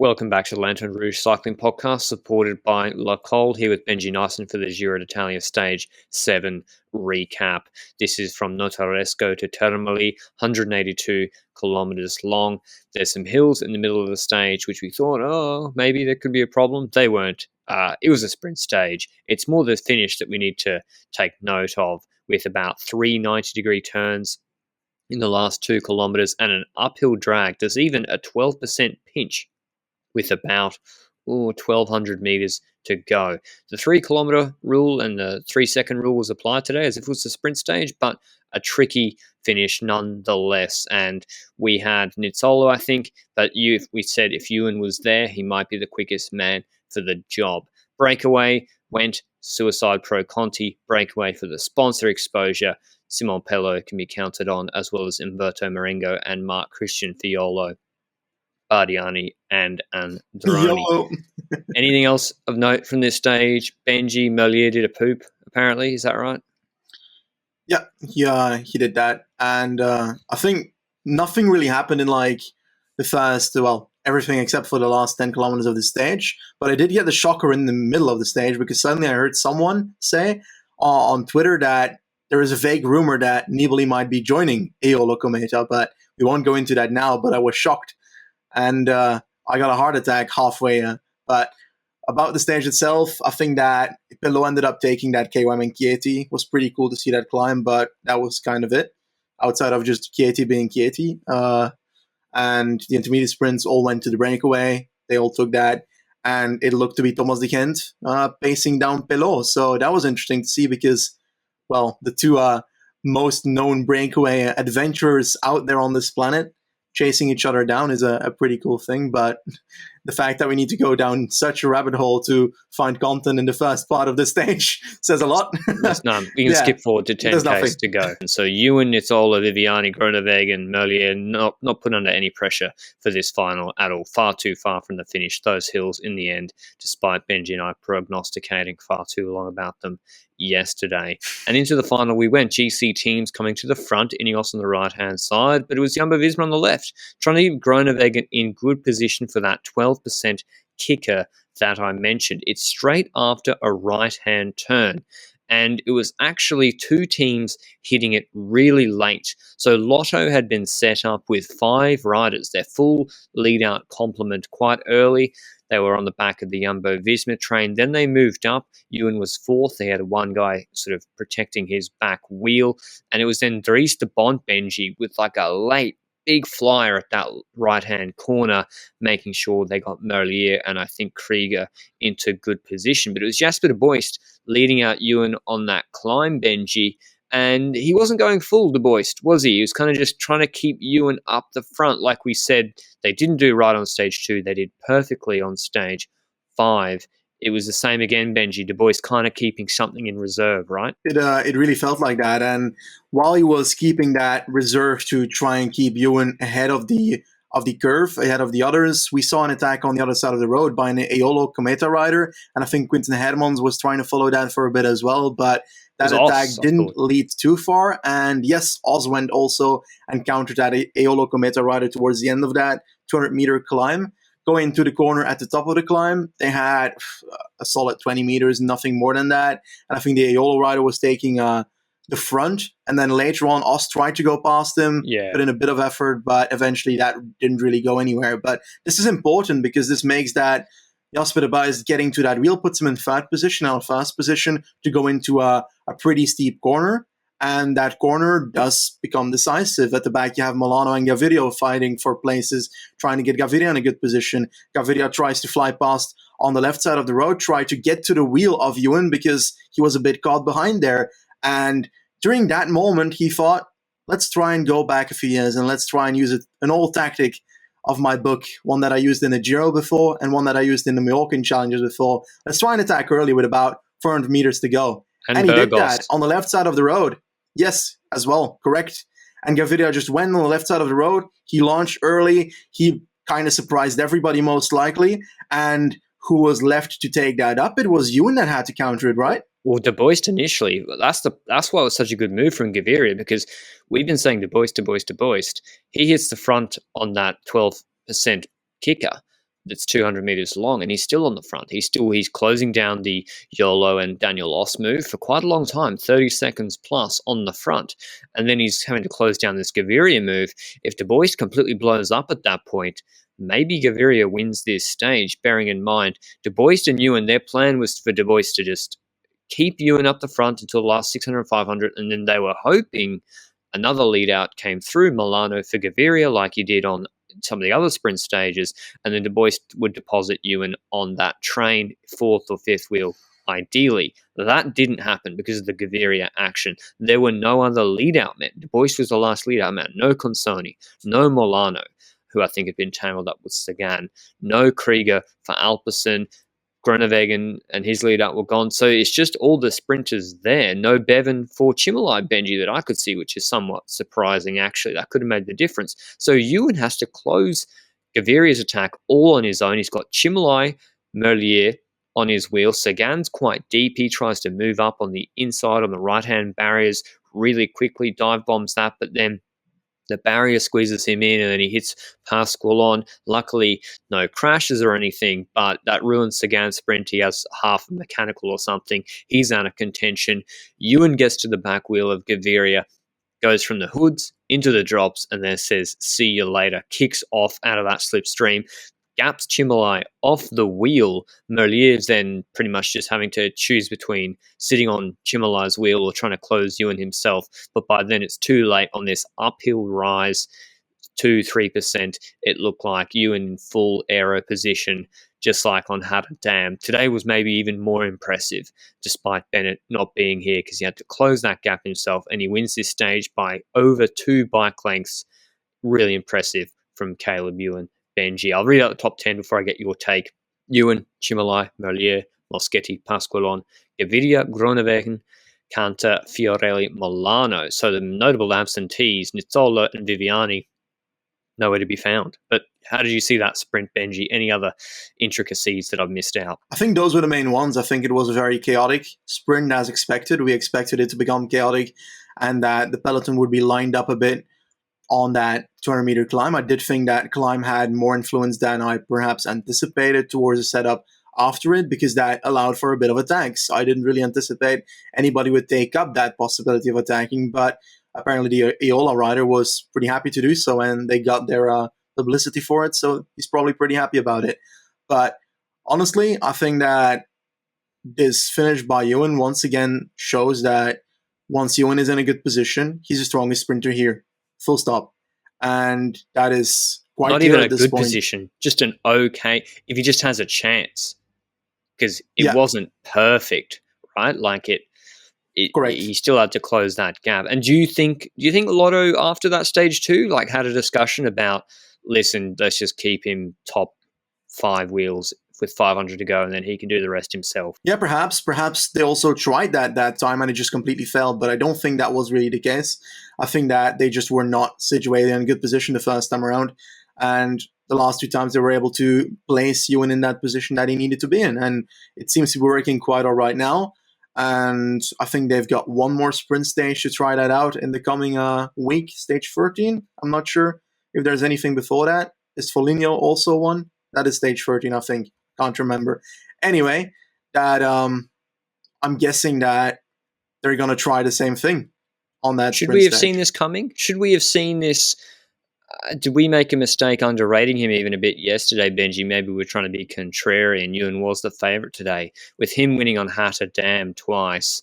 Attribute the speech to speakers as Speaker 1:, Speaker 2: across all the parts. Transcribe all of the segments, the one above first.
Speaker 1: Welcome back to the Lanterne Rouge Cycling Podcast, supported by La Col, here with Benji Naesen for the Giro d'Italia Stage 7 recap. This is from Notaresco to Termoli, 182 kilometres long. There's some hills in the middle of the stage, which we thought, maybe there could be a problem. They weren't. It was a sprint stage. It's more the finish that we need to take note of, with about 3 90-degree turns in the last 2 kilometres and an uphill drag. There's even a 12% pinch with about 1,200 metres to go. The 3 kilometre rule and the 3 second rule was applied today as if it was a sprint stage, but a tricky finish nonetheless. And we had Nizzolo, I think, but we said if Ewan was there, he might be the quickest man for the job. Breakaway went Suicide Pro Conti, Breakaway for the sponsor exposure. Simon Pello can be counted on, as well as Umberto Marengo and Mark Christian Fiolo, Bardiani and Androni. Anything else of note from this stage? Benji, Merlier did a poop, apparently. Is that right?
Speaker 2: Yeah, he did that. And I think nothing really happened in the first, everything except for the last 10 kilometers of the stage. But I did get the shocker in the middle of the stage, because suddenly I heard someone say on Twitter that there is a vague rumor that Nibali might be joining Eolo Cometa, but we won't go into that now. But I was shocked. And I got a heart attack halfway. But about the stage itself, I think that Pello ended up taking that KYM and Chieti. It was pretty cool to see that climb, but that was kind of it, outside of just Chieti being Chieti. And the intermediate sprints all went to the breakaway. They all took that. And it looked to be Thomas de Gent pacing down Pello. So that was interesting to see because, the two most known breakaway adventurers out there on this planet chasing each other down is a pretty cool thing. But the fact that we need to go down such a rabbit hole to find content in the first part of the stage says a lot.
Speaker 1: There's none. We can skip forward to 10Ks to go. And so Ewan, Nizzolo, Viviani, Groenewegen, Merlier not put under any pressure for this final at all. Far too far from the finish. Those hills in the end, despite Benji and I prognosticating far too long about them yesterday. And into the final we went. GC teams coming to the front, Ineos on the right-hand side, but it was Jumbo-Visma on the left, trying to keep Groenewegen in good position for that 12% kicker that I mentioned. It's straight after a right-hand turn, and it was actually two teams hitting it really late. So Lotto had been set up with 5 riders, their full lead-out complement quite early. They were on the back of the Jumbo-Visma train. Then they moved up. Ewan was 4th. They had one guy sort of protecting his back wheel. And it was then Dries de Bont, Benji, with a late big flyer at that right-hand corner, making sure they got Merlier and I think Krieger into good position. But it was Jasper de Boist leading out Ewan on that climb, Benji. And he wasn't going full, De Boist, was he? He was kind of just trying to keep Ewan up the front. Like we said, they didn't do right on stage 2. They did perfectly on stage 5. It was the same again, Benji. De Boist kind of keeping something in reserve, right?
Speaker 2: It really felt like that. And while he was keeping that reserve to try and keep Ewan ahead of the curve, ahead of the others, we saw an attack on the other side of the road by an Eolo Cometa rider. And I think Quinten Hermans was trying to follow that for a bit as well. But that attack didn't lead too far. And yes, Oz went also and countered that Eolo Cometa rider towards the end of that 200-meter climb. Going into the corner at the top of the climb, they had a solid 20 meters, nothing more than that. And I think the Eolo rider was taking the front. And then later on, Oz tried to go past him, put in a bit of effort, but eventually that didn't really go anywhere. But this is important because this makes that Jasper de Boist getting to that wheel, puts him in first position to go into a pretty steep corner. And that corner does become decisive. At the back, you have Milano and Gaviria fighting for places, trying to get Gaviria in a good position. Gaviria tries to fly past on the left side of the road, try to get to the wheel of Ewan because he was a bit caught behind there. And during that moment, he thought, let's try and go back a few years and let's try and use an old tactic of my book, one that I used in the Giro before and one that I used in the Mallorcan Challenges before. Let's try and attack early with about 400 meters to go. And he did that on the left side of the road. Yes, as well, correct. And Gaviria just went on the left side of the road. He launched early. He kind of surprised everybody most likely. And who was left to take that up? It was Ewan that had to counter it, right?
Speaker 1: Well, De Boist initially, that's why it was such a good move from Gaviria, because we've been saying De Boist. He hits the front on that 12% kicker. that's 200 meters long, and he's still on the front. He's closing down the YOLO and Daniel Oss move for quite a long time, 30 seconds plus on the front. And then he's having to close down this Gaviria move. If Du Bois completely blows up at that point, maybe Gaviria wins this stage, bearing in mind Du Bois and Ewan, their plan was for Du Bois to just keep Ewan up the front until the last 600 and 500, and then they were hoping another lead out came through Milano for Gaviria like he did on some of the other sprint stages, and then Du Bois would deposit Ewan on that train, fourth or fifth wheel, ideally. That didn't happen because of the Gaviria action. There were no other lead-out men. Du Bois was the last lead-out man. No Consoni, no Milano, who I think had been tangled up with Sagan, no Krieger for Alpecin, Groenewegen and his lead-out were gone. So it's just all the sprinters there. No Bevan for Chimolai Benji that I could see, which is somewhat surprising, actually. That could have made the difference. So Ewan has to close Gaviria's attack all on his own. He's got Chimolai, Merlier on his wheel. Sagan's quite deep. He tries to move up on the inside on the right-hand barriers really quickly, dive bombs that, but then the barrier squeezes him in and then he hits Pasqualon. Luckily, no crashes or anything, but that ruins Sagan's sprint. He has half mechanical or something. He's out of contention. Ewan gets to the back wheel of Gaviria, goes from the hoods into the drops, and then says, see you later. Kicks off out of that slipstream. Gaps Chimolai off the wheel. Merlier's then pretty much just having to choose between sitting on Chimolai's wheel or trying to close Ewan himself. But by then it's too late on this uphill rise, 2-3%. It looked like Ewan in full aero position, just like on Hatter Dam. Today was maybe even more impressive, despite Bennett not being here, because he had to close that gap himself, and he wins this stage by over 2 bike lengths. Really impressive from Caleb Ewan. Benji. I'll read out the top 10 before I get your take. Ewan, Chimolai, Merlier, Moschetti, Pasqualon, Gaviria, Groenewegen, Canter, Fiorelli, Milano. So the notable absentees, Nizzolo and Viviani, nowhere to be found. But how did you see that sprint, Benji? Any other intricacies that I've missed out?
Speaker 2: I think those were the main ones. I think it was a very chaotic sprint as expected. We expected it to become chaotic and that the peloton would be lined up a bit on that 200-meter climb. I did think that climb had more influence than I perhaps anticipated towards the setup after it, because that allowed for a bit of attacks. I didn't really anticipate anybody would take up that possibility of attacking, but apparently the Eola rider was pretty happy to do so, and they got their publicity for it, so he's probably pretty happy about it. But honestly, I think that this finish by Ewan once again shows that once Ewan is in a good position, he's the strongest sprinter here. Full stop. And that is quite
Speaker 1: not
Speaker 2: clear
Speaker 1: even
Speaker 2: at
Speaker 1: a
Speaker 2: this
Speaker 1: good
Speaker 2: point.
Speaker 1: Position, just an okay, if he just has a chance, because it wasn't perfect, right? Like
Speaker 2: Correct.
Speaker 1: He still had to close that gap. And do you think Lotto after that stage 2 like had a discussion about, listen, let's just keep him top 5 wheels with 500 to go, and then he can do the rest himself?
Speaker 2: Yeah, perhaps they also tried that time and it just completely failed, but I don't think that was really the case. I think that they just were not situated in a good position the first time around, and the last 2 times they were able to place Ewan in that position that he needed to be in, and it seems to be working quite all right now. And I think they've got one more sprint stage to try that out in the coming week, stage 13. I'm not sure if there's anything before that. Is Foligno also one? That is stage 13, I think. Can't remember. Anyway, that I'm guessing that they're going to try the same thing on that.
Speaker 1: Should we have seen this coming? Should we have seen this? Did we make a mistake underrating him even a bit yesterday, Benji? Maybe we're trying to be contrarian. Ewan was the favourite today. With him winning on Hatter Dam twice,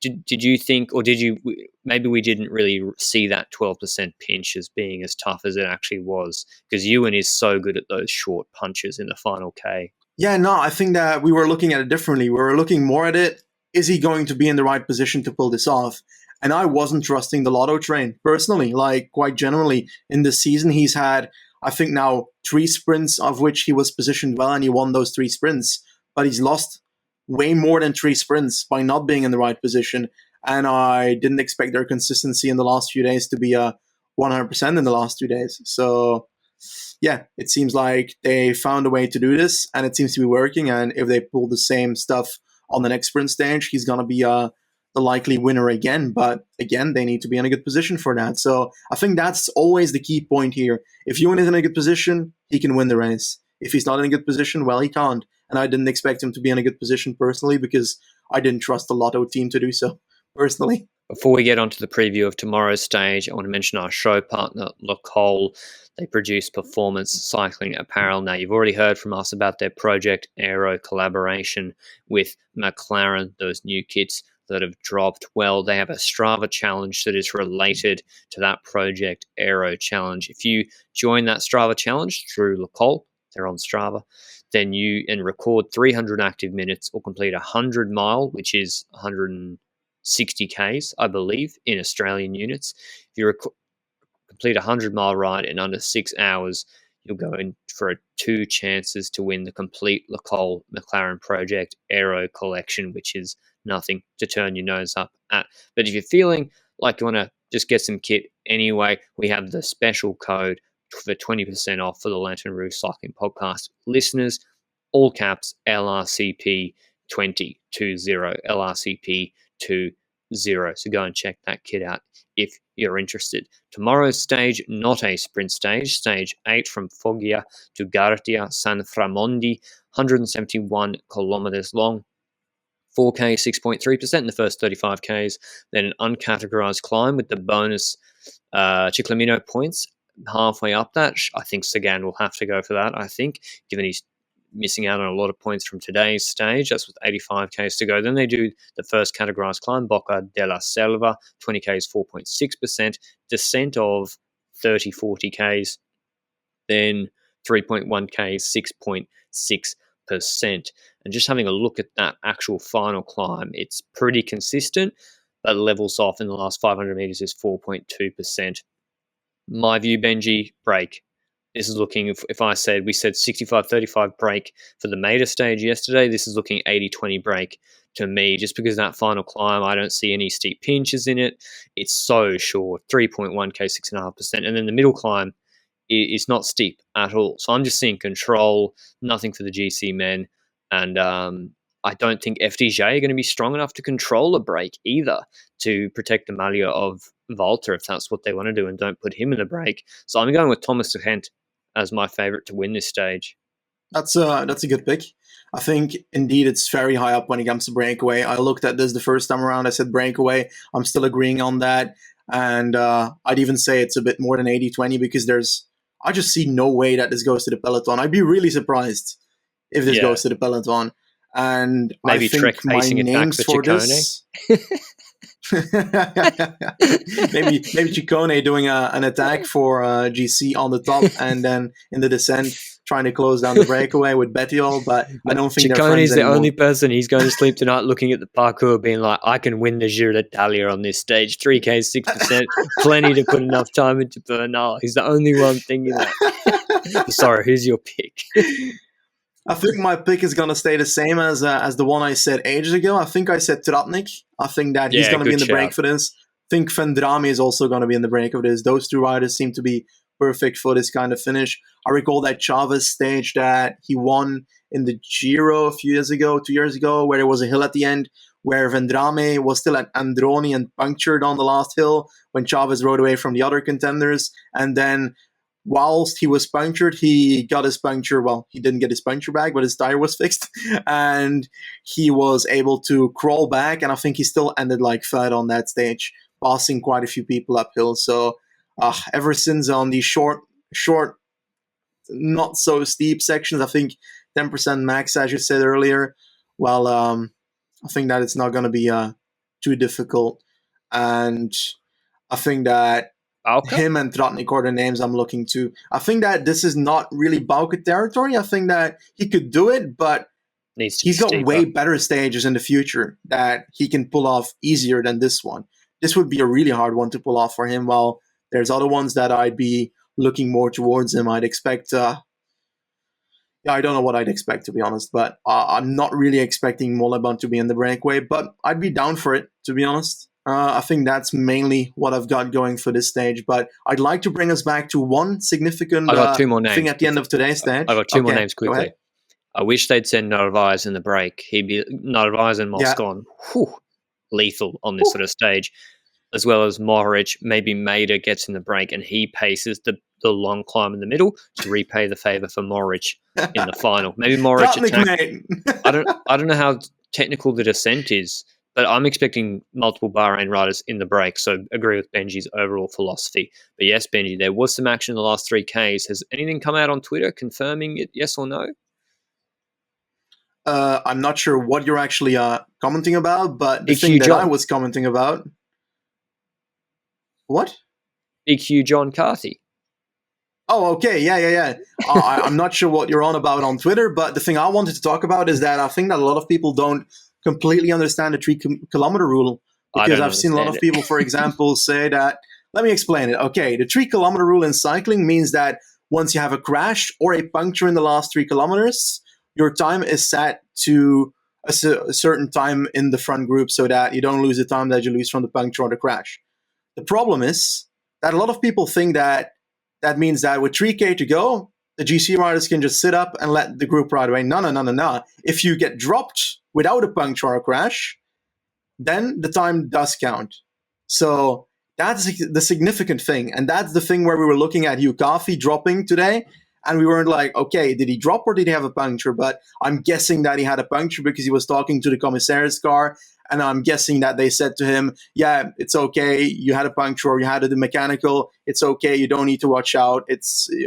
Speaker 1: did you think, or did you, maybe we didn't really see that 12% pinch as being as tough as it actually was? Because Ewan is so good at those short punches in the final K.
Speaker 2: Yeah, no, I think that we were looking at it differently. We were looking more at it, is he going to be in the right position to pull this off? And I wasn't trusting the Lotto train, personally, like quite generally. In this season, he's had, I think now, 3 sprints of which he was positioned well, and he won those 3 sprints. But he's lost way more than 3 sprints by not being in the right position. And I didn't expect their consistency in the last few days to be 100% in the last 2 days. So, yeah, it seems like they found a way to do this, and it seems to be working. And if they pull the same stuff on the next sprint stage, he's going to be the likely winner again. But again, they need to be in a good position for that. So I think that's always the key point here. If Ewan is in a good position, he can win the race. if he's not in a good position, well, he can't. And I didn't expect him to be in a good position personally because I didn't trust the Lotto team to do so personally.
Speaker 1: Before we get on to the preview of tomorrow's stage, I want to mention our show partner, Lacole. They produce performance cycling apparel. Now, you've already heard from us about their Project Aero collaboration with McLaren, those new kits that have dropped. Well, they have a Strava challenge that is related to that Project Aero challenge. If you join that Strava challenge through Lacole, they're on Strava, then you record 300 active minutes or complete a 100-mile, which is 160 Ks, I believe, in Australian units. If you complete a 100-mile ride in under 6 hours, you'll go in for 2 chances to win the complete Lacole McLaren Project Aero collection, which is nothing to turn your nose up at. But if you're feeling like you want to just get some kit anyway, we have the special code for 20% off for the Lanterne Rouge Cycling Podcast listeners. All caps LRCP 20, LRCP 20. So go and check that kit out if you're interested. Tomorrow's stage, not a sprint stage, stage 8 from Foggia to Gartia San Framondi, 171 kilometers long, 4K 6.3% in the first 35 Ks, then an uncategorized climb with the bonus Ciclamino points halfway up that. I think Sagan will have to go for that, given he's missing out on a lot of points from today's stage. That's with 85 Ks to go. Then they do the first categorized climb, Bocca della Selva, 20 Ks, 4.6%, descent of 30, 40 Ks, then 3.1 Ks, 6.6%. And just having a look at that actual final climb, it's pretty consistent, but levels off in the last 500 meters is 4.2%. My view, Benji, break. This is looking, if we said 65-35 break for the Maida stage yesterday, this is looking 80-20 break to me, just because that final climb, I don't see any steep pinches in it. It's so short, 3.1K, 6.5%. And then the middle climb is not steep at all. So I'm just seeing control, nothing for the GC men. And I don't think FDJ are going to be strong enough to control a break either to protect the Merlier of Volta if that's what they want to do and don't put him in the break. So I'm going with Thomas de Gent as my favorite to win this stage.
Speaker 2: That's a good pick. I think indeed it's very high up when it comes to Breakaway. I looked at this the first time around. I said Breakaway. I'm still agreeing on that. And I'd even say it's a bit more than 80-20 because I just see no way that this goes to the peloton. I'd be really surprised if this goes to the peloton. And
Speaker 1: maybe
Speaker 2: I think
Speaker 1: Trek
Speaker 2: my names for this... maybe Ciccone doing an attack for GC on the top and then in the descent trying to close down the breakaway with Bettiol, but I don't think
Speaker 1: Ciccone's the only person he's going to sleep tonight looking at the parkour being like, I can win the Giro d'Italia on this stage, 3K, 6%, plenty to put enough time into Bernal. He's the only one thinking that. Sorry, who's your pick?
Speaker 2: I think my pick is going to stay the same as the one I said ages ago. I think I said Tratnik. I think that he's going to be in the break for this. I think Vendrame is also going to be in the break of this. Those two riders seem to be perfect for this kind of finish. I recall that Chavez stage that he won in the Giro 2 years ago, where there was a hill at the end, where Vendrame was still at Androni and punctured on the last hill when Chavez rode away from the other contenders. And then whilst he was punctured, he got his puncture. Well, he didn't get his puncture back, but his tire was fixed. And he was able to crawl back. And I think he still ended like third on that stage, passing quite a few people uphill. So ever since on these short, not so steep sections, I think 10% max, as you said earlier, well, I think that it's not going to be too difficult. And I think that him and Tratnik are the names I'm looking to. I think that this is not really Bauke territory. I think that he could do it, but he's got way better stages in the future that he can pull off easier than this one. This would be a really hard one to pull off for him, while there's other ones that I'd be looking more towards him. I'd expect... I don't know what I'd expect, to be honest, but I'm not really expecting Molleband to be in the breakaway, but I'd be down for it, to be honest. I think that's mainly what I've got going for this stage, but I'd like to bring us back to one significant thing at the end of today's stage.
Speaker 1: I've got two more names quickly. I wish they'd send Narvaez in the break. He'd be Narvaez and Moscon, lethal on this sort of stage, as well as Mohoric. Maybe Maida gets in the break and he paces the long climb in the middle to repay the favour for Mohoric in the final. Maybe Mohoric attack. I don't know how technical the descent is, but I'm expecting multiple Bahrain riders in the break, so agree with Benji's overall philosophy. But yes, Benji, there was some action in the last 3Ks. Has anything come out on Twitter confirming it, yes or no?
Speaker 2: I'm not sure what you're actually commenting about, but the thing that I was commenting about... What?
Speaker 1: Big Hugh John Carthy.
Speaker 2: Oh, okay. Yeah. I'm not sure what you're on about on Twitter, but the thing I wanted to talk about is that I think that a lot of people don't completely understand the 3-kilometer rule, because I've seen a lot of people, for example, say that... Let me explain it. Okay, the 3-kilometer rule in cycling means that once you have a crash or a puncture in the last 3 kilometers, your time is set to a certain time in the front group so that you don't lose the time that you lose from the puncture or the crash. The problem is that a lot of people think that means that with 3K to go, the GC riders can just sit up and let the group ride away. No. If you get dropped without a puncture or a crash, then the time does count. So that's the significant thing. And that's the thing where we were looking at Hugh Carthy dropping today. And we weren't like, okay, did he drop or did he have a puncture? But I'm guessing that he had a puncture because he was talking to the commissaire's car. And I'm guessing that they said to him, yeah, it's okay. You had a puncture or you had a mechanical. It's okay. You don't need to watch out.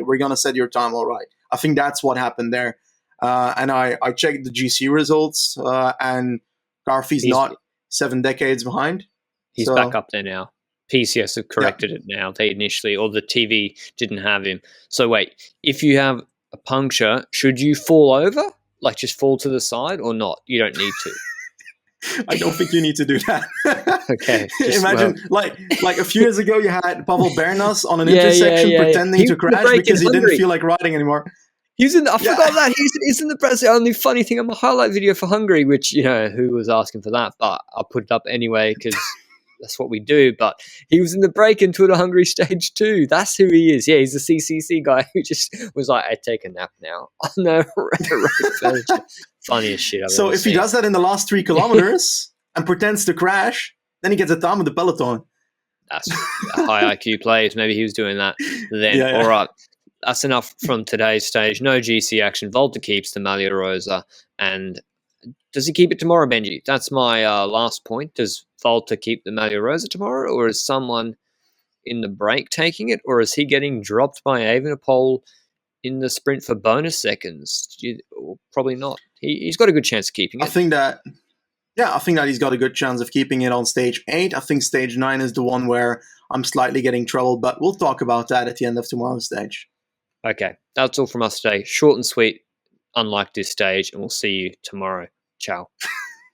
Speaker 2: We're going to set your time all right. I think that's what happened there. And I checked the GC results, and Carthy's not 7 decades behind.
Speaker 1: He's back up there now. PCS have corrected it now. They initially, or the TV didn't have him. So wait, if you have a puncture, should you fall over? Like just fall to the side or not? You don't need to.
Speaker 2: I don't think you need to do that.
Speaker 1: Okay.
Speaker 2: Imagine, like a few years ago, you had Pavel Bernas on an intersection pretending to crash because he didn't feel like riding anymore.
Speaker 1: I forgot that. He's in the press. The only funny thing on my highlight video for Hungary, which, who was asking for that, but I'll put it up anyway because that's what we do. But he was in the break into the Hungary stage 2. That's who he is. Yeah, he's the CCC guy who just was like, I take a nap now. On the funniest shit I've ever
Speaker 2: So if
Speaker 1: seen.
Speaker 2: he does that in the last 3 kilometers and pretends to crash, then he gets a time with the peloton.
Speaker 1: That's high IQ plays. Maybe he was doing that then. Yeah. All right. That's enough from today's stage. No GC action. Volta keeps the Maglia Rosa. And does he keep it tomorrow, Benji? That's my last point. Does Volta keep the Maglia Rosa tomorrow? Or is someone in the break taking it? Or is he getting dropped by Evenepoel in the sprint for bonus seconds? Probably not. He's got a good chance of keeping it.
Speaker 2: I think that he's got a good chance of keeping it on stage 8. I think stage 9 is the one where I'm slightly getting troubled, but we'll talk about that at the end of tomorrow's stage.
Speaker 1: Okay, that's all from us today. Short and sweet, unlike this stage, and we'll see you tomorrow. Ciao.